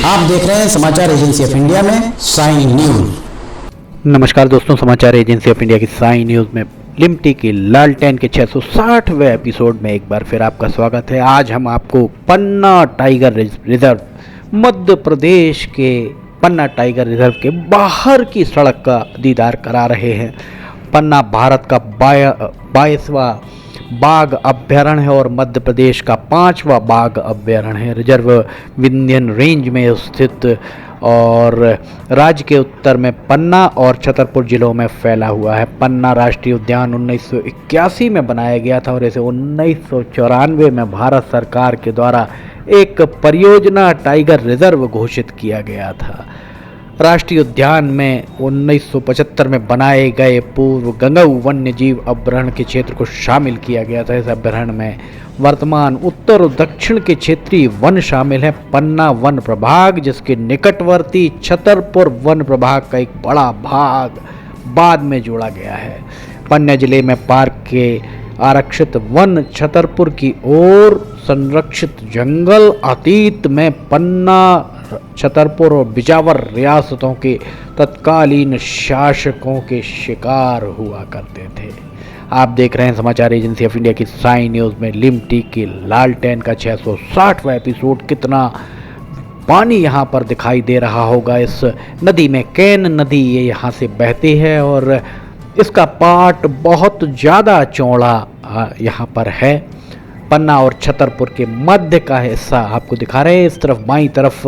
आप देख रहे हैं समाचार एजेंसी ऑफ इंडिया में साई न्यूज। नमस्कार दोस्तों, समाचार एजेंसी ऑफ इंडिया की साई न्यूज़ में लिमटी की लालटेन के 660वें एपिसोड में एक बार फिर आपका स्वागत है। आज हम आपको पन्ना टाइगर रिजर्व, मध्य प्रदेश के पन्ना टाइगर रिजर्व के बाहर की सड़क का दीदार करा रहे हैं। पन्ना भारत का 22वां बाघ अभ्यारण्य है और मध्य प्रदेश का 5वां बाघ अभ्यारण्य है। रिजर्व विंध्यन रेंज में स्थित और राज्य के उत्तर में पन्ना और छतरपुर जिलों में फैला हुआ है। पन्ना राष्ट्रीय उद्यान 1981 में बनाया गया था और इसे 1994 में भारत सरकार के द्वारा एक परियोजना टाइगर रिजर्व घोषित किया गया था। राष्ट्रीय उद्यान में 1975 में बनाए गए पूर्व गंगऊ वन्य जीव अभयारण्य के क्षेत्र को शामिल किया गया था। इस अभयारण्य में वर्तमान उत्तर और दक्षिण के क्षेत्रीय वन शामिल है। पन्ना वन प्रभाग, जिसके निकटवर्ती छतरपुर वन प्रभाग का एक बड़ा भाग बाद में जोड़ा गया है। पन्ना जिले में पार्क के आरक्षित वन छतरपुर की ओर संरक्षित जंगल अतीत में पन्ना, छतरपुर और बिजावर रियासतों के तत्कालीन शासकों के शिकार हुआ करते थे। आप देख रहे हैं समाचार एजेंसी ऑफ इंडिया की साई न्यूज़ में लिमटी की लालटेन का 660वां एपिसोड। कितना पानी यहाँ पर दिखाई दे रहा होगा। इस नदी में कैन नदी ये यहाँ से बहती है और इसका पाट बहुत ज़्यादा चौड़ा यहाँ पर है। पन्ना और छतरपुर के मध्य का हिस्सा आपको दिखा रहे हैं। इस तरफ बाईं तरफ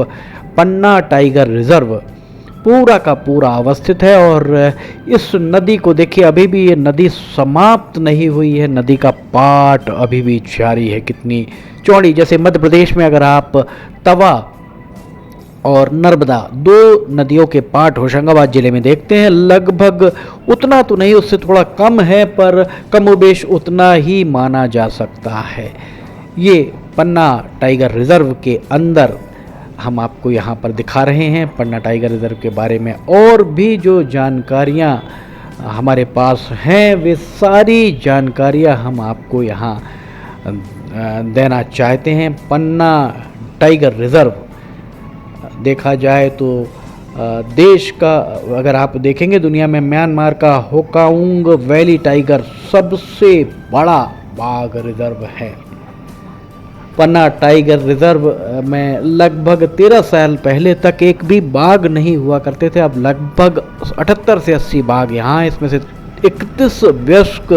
पन्ना टाइगर रिजर्व पूरा का पूरा अवस्थित है और इस नदी को देखिए, अभी भी ये नदी समाप्त नहीं हुई है। नदी का पाट अभी भी जारी है। कितनी चौड़ी, जैसे मध्य प्रदेश में अगर आप तवा और नर्मदा, दो नदियों के पाट होशंगाबाद जिले में देखते हैं, लगभग उतना तो नहीं, उससे थोड़ा कम है, पर कमोबेश उतना ही माना जा सकता है। ये पन्ना टाइगर रिजर्व के अंदर हम आपको यहाँ पर दिखा रहे हैं। पन्ना टाइगर रिजर्व के बारे में और भी जो जानकारियाँ हमारे पास हैं, वे सारी जानकारियाँ हम आपको यहाँ देना चाहते हैं। पन्ना टाइगर रिजर्व देखा जाए तो देश का, अगर आप देखेंगे दुनिया में, म्यांमार का होकाउंग वैली टाइगर सबसे बड़ा बाघ रिजर्व है। पन्ना टाइगर रिजर्व में लगभग 13 साल पहले तक एक भी बाघ नहीं हुआ करते थे। अब लगभग 78 से 80 बाघ यहाँ, इसमें से 31 वयस्क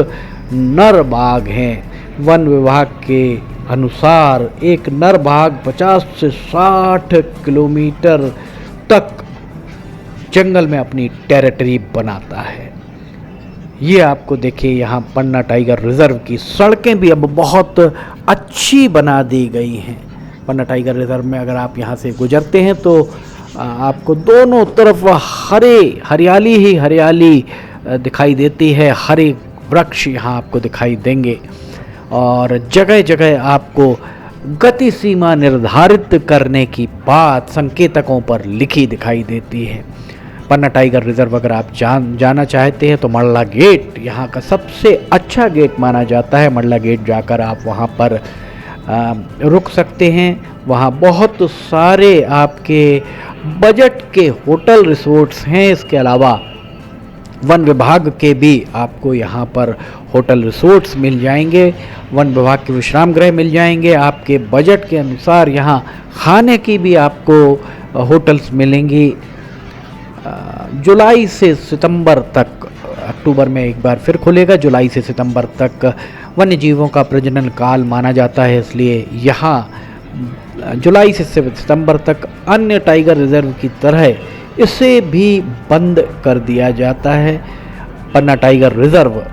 नर बाघ हैं। वन विभाग के अनुसार एक नर बाघ 50 से 60 किलोमीटर तक जंगल में अपनी टेरिटरी बनाता है। ये आपको देखिए, यहाँ पन्ना टाइगर रिजर्व की सड़कें भी अब बहुत अच्छी बना दी गई हैं। पन्ना टाइगर रिजर्व में अगर आप यहाँ से गुजरते हैं तो आपको दोनों तरफ हरियाली ही हरियाली दिखाई देती है। हरे वृक्ष यहाँ आपको दिखाई देंगे और जगह जगह आपको गति सीमा निर्धारित करने की बात संकेतकों पर लिखी दिखाई देती है। पन्ना टाइगर रिजर्व अगर आप जाना चाहते हैं तो मल्ला गेट यहाँ का सबसे अच्छा गेट माना जाता है। मल्ला गेट जाकर आप वहाँ पर रुक सकते हैं। वहाँ बहुत सारे आपके बजट के होटल रिसोर्ट्स हैं। इसके अलावा वन विभाग के भी आपको यहाँ पर होटल रिसोर्ट्स मिल जाएंगे। वन विभाग के विश्राम गृह मिल जाएंगे। आपके बजट के अनुसार यहाँ खाने की भी आपको होटल्स मिलेंगी। जुलाई से सितंबर तक, अक्टूबर में एक बार फिर खुलेगा, जुलाई से सितंबर तक वन्य जीवों का प्रजनन काल माना जाता है, इसलिए यहाँ जुलाई से सितंबर तक अन्य टाइगर रिजर्व की तरह इसे भी बंद कर दिया जाता है। पन्ना टाइगर रिजर्व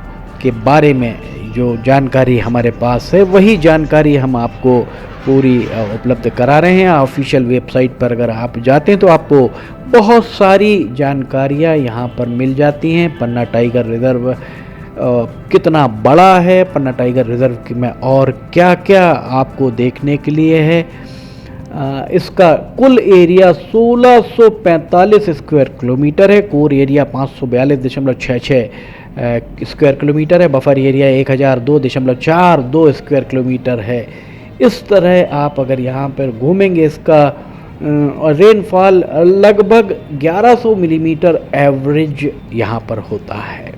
के बारे में जो जानकारी हमारे पास है, वही जानकारी हम आपको पूरी उपलब्ध करा रहे हैं। ऑफिशियल वेबसाइट पर अगर आप जाते हैं तो आपको बहुत सारी जानकारियाँ यहाँ पर मिल जाती हैं। पन्ना टाइगर रिजर्व कितना बड़ा है, पन्ना टाइगर रिजर्व में और क्या क्या आपको देखने के लिए है। इसका कुल एरिया 1645 स्क्वायर किलोमीटर है। कोर एरिया 542.66 स्क्वायर किलोमीटर है। बफर एरिया 1002.42 स्क्वायर किलोमीटर है। इस तरह आप अगर यहाँ पर घूमेंगे, इसका और रेनफॉल लगभग 1100 मिलीमीटर एवरेज यहाँ पर होता है।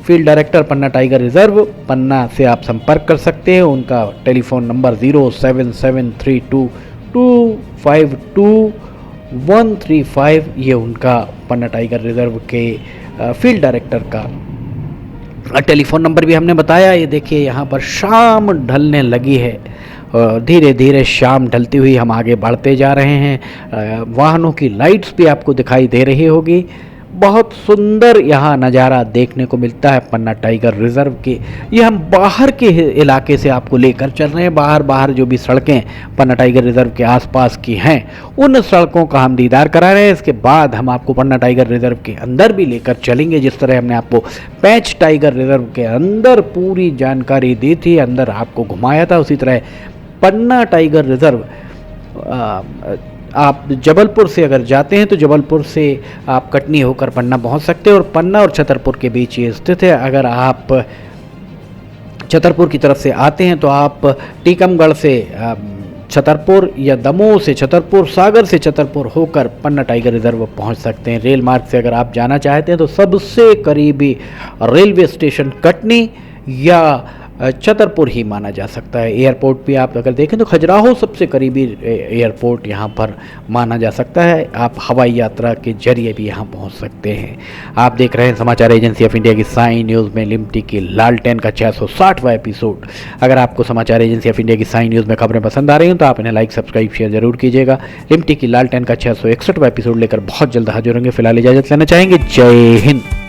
फील्ड डायरेक्टर पन्ना टाइगर रिजर्व पन्ना से आप संपर्क कर सकते हैं। उनका टेलीफोन नंबर 07732252135, ये उनका पन्ना टाइगर रिजर्व के फील्ड डायरेक्टर का टेलीफोन नंबर भी हमने बताया। ये देखिए यहाँ पर शाम ढलने लगी है और धीरे धीरे शाम ढलती हुई हम आगे बढ़ते जा रहे हैं। वाहनों की लाइट्स भी आपको दिखाई दे रही होगी। बहुत सुंदर यहाँ नज़ारा देखने को मिलता है पन्ना टाइगर रिजर्व के। ये हम बाहर के इलाके से आपको लेकर चल रहे हैं। बाहर जो भी सड़कें पन्ना टाइगर रिजर्व के आसपास की हैं उन सड़कों का हम दीदार करा रहे हैं। इसके बाद हम आपको पन्ना टाइगर रिजर्व के अंदर भी लेकर चलेंगे। जिस तरह हमने आपको पैंच टाइगर रिजर्व के अंदर पूरी जानकारी दी थी, अंदर आपको घुमाया था, उसी तरह पन्ना टाइगर रिजर्व आप जबलपुर से अगर जाते हैं तो जबलपुर से आप कटनी होकर पन्ना पहुंच सकते हैं और पन्ना और छतरपुर के बीच ये स्थित है। अगर आप छतरपुर की तरफ से आते हैं तो आप टीकमगढ़ से छतरपुर या दमोह से छतरपुर, सागर से छतरपुर होकर पन्ना टाइगर रिजर्व पहुंच सकते हैं। रेल मार्ग से अगर आप जाना चाहते हैं तो सबसे करीबी रेलवे स्टेशन कटनी या छतरपुर ही माना जा सकता है। एयरपोर्ट भी आप अगर देखें तो खजुराहो सबसे करीबी एयरपोर्ट यहाँ पर माना जा सकता है। आप हवाई यात्रा के जरिए भी यहाँ पहुँच सकते हैं। आप देख रहे हैं समाचार एजेंसी ऑफ इंडिया की साई न्यूज़ में लिमटी की लालटेन का 660वां एपिसोड। अगर आपको समाचार एजेंसी ऑफ इंडिया की साई न्यूज़ में खबरें पसंद आ रही हैं तो आप इन्हें लाइक, सब्सक्राइब, शेयर जरूर कीजिएगा। लिमटी की लालटेन का 661वां एपिसोड लेकर बहुत जल्द हाजिर होंगे। फिलहाल इजाज़त लेना चाहेंगे। जय हिंद।